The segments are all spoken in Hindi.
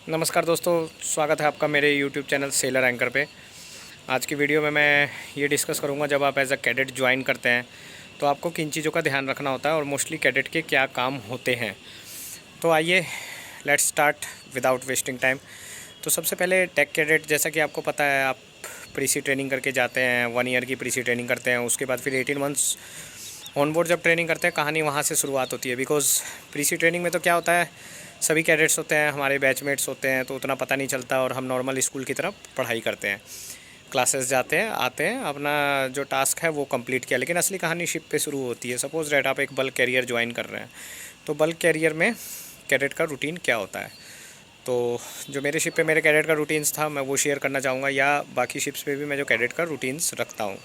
नमस्कार दोस्तों, स्वागत है आपका मेरे YouTube चैनल सेलर एंकर पे। आज की वीडियो में मैं ये डिस्कस करूँगा, जब आप एज अ कैडेट ज्वाइन करते हैं तो आपको किन चीज़ों का ध्यान रखना होता है और मोस्टली कैडेट के क्या काम होते हैं। तो आइए let's start without wasting time. तो सबसे पहले टेक कैडेट, जैसा कि आपको पता है, आप प्रीसी ट्रेनिंग करके जाते हैं, 1 ईयर की प्रीसी ट्रेनिंग करते हैं। उसके बाद फिर 18 मंथ्स ऑन बोर्ड जब ट्रेनिंग करते हैं, कहानी वहाँ से शुरुआत होती है। बिकॉज प्रीसी ट्रेनिंग में तो क्या होता है, सभी कैडेट्स होते हैं, हमारे बैचमेट्स होते हैं, तो उतना पता नहीं चलता और हम नॉर्मल स्कूल की तरफ पढ़ाई करते हैं, क्लासेस जाते हैं, आते हैं, अपना जो टास्क है वो कंप्लीट किया। लेकिन असली कहानी शिप पे शुरू होती है। सपोज दैट आप एक बल्क कैरियर ज्वाइन कर रहे हैं, तो बल्क कैरियर में कैडेट का रूटीन क्या होता है। तो जो मेरे शिप पे मेरे कैडेट का रूटीन्स था, मैं वो शेयर करना चाहूँगा, या बाकी शिप्स पे भी मैं जो कैडेट का रूटीन्स रखता हूँ।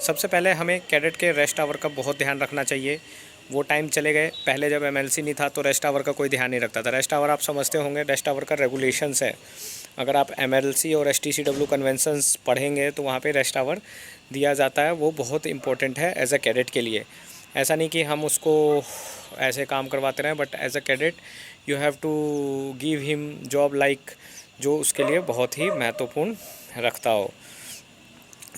सबसे पहले हमें कैडेट के रेस्ट आवर का बहुत ध्यान रखना चाहिए। वो टाइम चले गए। पहले जब एमएलसी नहीं था तो रेस्ट आवर का कोई ध्यान नहीं रखता था। रेस्ट आवर आप समझते होंगे, रेस्ट आवर का रेगुलेशंस है। अगर आप एमएलसी और एसटीसीडब्ल्यू कन्वेंशंस पढ़ेंगे तो वहाँ पे रेस्ट आवर दिया जाता है। वो बहुत इंपॉर्टेंट है एज अ कैडेट के लिए। ऐसा नहीं कि हम उसको ऐसे काम करवाते रहें, but as a cadet you have to give him job like, जो उसके लिए बहुत ही महत्वपूर्ण रखता हो।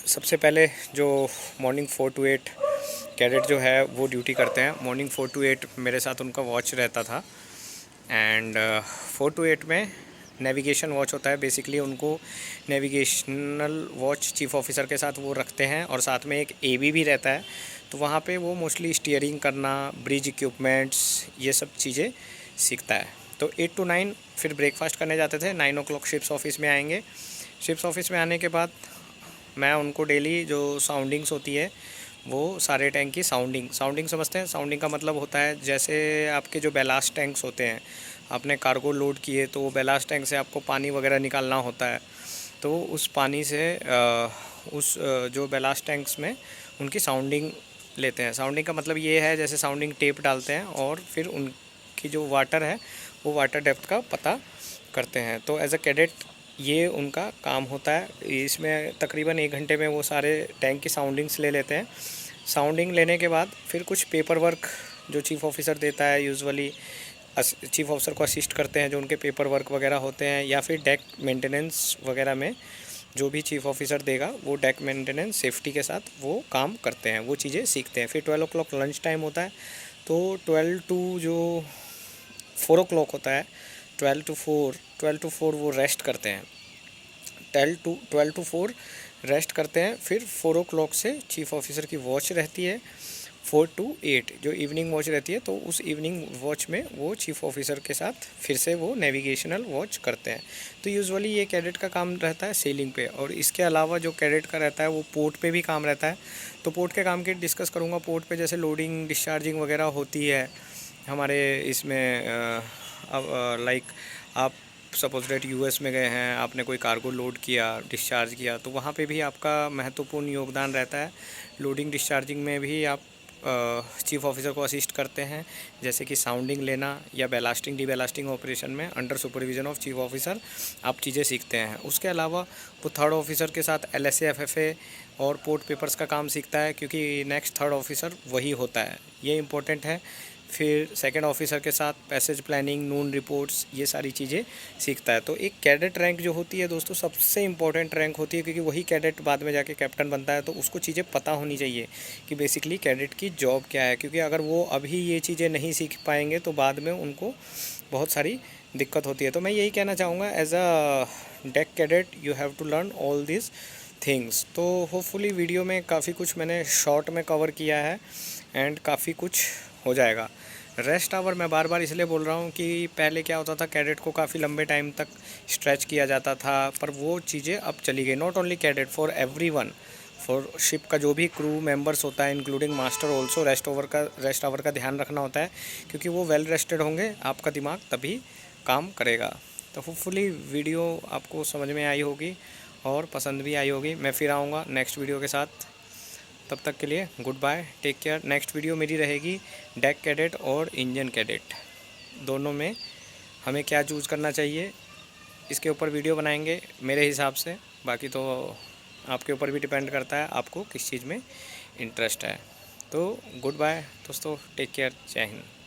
सबसे पहले जो मॉर्निंग 4 to 8 कैडेट जो है वो ड्यूटी करते हैं। मॉर्निंग 4 to 8 मेरे साथ उनका वॉच रहता था। एंड 4 to 8 में नेविगेशन वॉच होता है। बेसिकली उनको नेविगेशनल वॉच चीफ ऑफिसर के साथ वो रखते हैं, और साथ में एक एबी भी रहता है। तो वहाँ पे वो मोस्टली स्टीयरिंग करना, ब्रिज इक्विपमेंट्स, ये सब चीज़ें सीखता है। तो 8 to 9 फिर ब्रेकफास्ट करने जाते थे। 9 o'clock शिप्स ऑफिस में आएंगे। शिप्स ऑफिस में आने के बाद मैं उनको डेली जो साउंडिंग्स होती है, वो सारे टैंक की साउंडिंग समझते हैं। साउंडिंग का मतलब होता है, जैसे आपके जो बैलास्ट टैंक्स होते हैं, आपने कार्गो लोड किए तो बैलास्ट टैंक से आपको पानी वगैरह निकालना होता है। तो उस पानी से जो बैलास्ट टैंक्स में उनकी साउंडिंग लेते हैं। साउंडिंग का मतलब ये है, जैसे साउंडिंग टेप डालते हैं और फिर उनकी जो वाटर है वो वाटर डेप्थ का पता करते हैं। तो एज अ कैडेट ये उनका काम होता है। इसमें तकरीबन 1 घंटे में वो सारे टैंक की साउंडिंग्स ले लेते हैं। साउंडिंग लेने के बाद फिर कुछ पेपर वर्क जो चीफ़ ऑफिसर देता है, यूजुअली चीफ़ ऑफिसर को असिस्ट करते हैं जो उनके पेपर वर्क वगैरह होते हैं, या फिर डेक मेंटेनेंस वगैरह में जो भी चीफ़ ऑफिसर देगा वो डेक मेंटेनेंस सेफ्टी के साथ वो काम करते हैं, वो चीज़ें सीखते हैं। फिर 12 o'clock लंच टाइम होता है। तो 12 to जो 4 o'clock होता है, 12 to 4 वो रेस्ट करते हैं। 12 to 4 रेस्ट करते हैं। फिर 4 o'clock से चीफ़ ऑफिसर की वॉच रहती है। 4 to 8 जो इवनिंग वॉच रहती है, तो उस इवनिंग वॉच में वो चीफ़ ऑफिसर के साथ फिर से वो नेविगेशनल वॉच करते हैं। तो यूजुअली ये कैडेट का काम रहता है सेलिंग पे। और इसके अलावा जो कैडेट का रहता है वो पोर्ट पे भी काम रहता है। तो पोर्ट के काम की डिस्कस करूँगा। पोर्ट पे जैसे लोडिंग डिस्चार्जिंग वगैरह होती है हमारे इसमें। लाइक आप सपोज डेट यूएस में गए हैं, आपने कोई कार्गो लोड किया, डिस्चार्ज किया, तो वहाँ पे भी आपका महत्वपूर्ण योगदान रहता है। लोडिंग डिस्चार्जिंग में भी आप चीफ़ ऑफिसर को असिस्ट करते हैं, जैसे कि साउंडिंग लेना या बैलास्टिंग डी बैलास्टिंग ऑपरेशन में under supervision of chief officer आप चीज़ें सीखते हैं। उसके अलावा वो थर्ड ऑफिसर के साथ एलएसए एफएफए और पोर्ट पेपर्स का काम सीखता है, क्योंकि नेक्स्ट थर्ड ऑफिसर वही होता है, ये इंपॉर्टेंट है। फिर सेकंड ऑफिसर के साथ पैसेज प्लानिंग, नून रिपोर्ट्स, ये सारी चीज़ें सीखता है। तो एक कैडेट रैंक जो होती है दोस्तों, सबसे इम्पोर्टेंट रैंक होती है, क्योंकि वही कैडेट बाद में जाके कैप्टन बनता है। तो उसको चीज़ें पता होनी चाहिए कि बेसिकली कैडेट की जॉब क्या है, क्योंकि अगर वो अभी ये चीज़ें नहीं सीख पाएंगे तो बाद में उनको बहुत सारी दिक्कत होती है। तो मैं यही कहना चाहूँगा, as a deck cadet you have to learn all this things. तो होपफुली वीडियो में काफ़ी कुछ मैंने शॉर्ट में कवर किया है एंड काफ़ी कुछ हो जाएगा। रेस्ट आवर मैं बार बार इसलिए बोल रहा हूँ कि पहले क्या होता था, कैडेट को काफ़ी लंबे टाइम तक स्ट्रेच किया जाता था, पर वो चीज़ें अब चली गई। Not only cadet, for everyone, for ship का जो भी क्रू मेंबर्स होता है including master also rest hour का ध्यान रखना होता है, क्योंकि वो वेल रेस्टेड होंगे, आपका दिमाग तभी काम करेगा। तो होपफुली वीडियो आपको समझ में आई होगी और पसंद भी आई होगी। मैं फिर आऊँगा नेक्स्ट वीडियो के साथ। तब तक के लिए good bye, take care. Next video मेरी रहेगी डेक कैडेट और इंजन कैडेट, दोनों में हमें क्या चूज़ करना चाहिए, इसके ऊपर वीडियो बनाएंगे मेरे हिसाब से। बाकी तो आपके ऊपर भी डिपेंड करता है आपको किस चीज़ में इंटरेस्ट है। तो गुड बाय दोस्तों, टेक केयर, जय हिंद।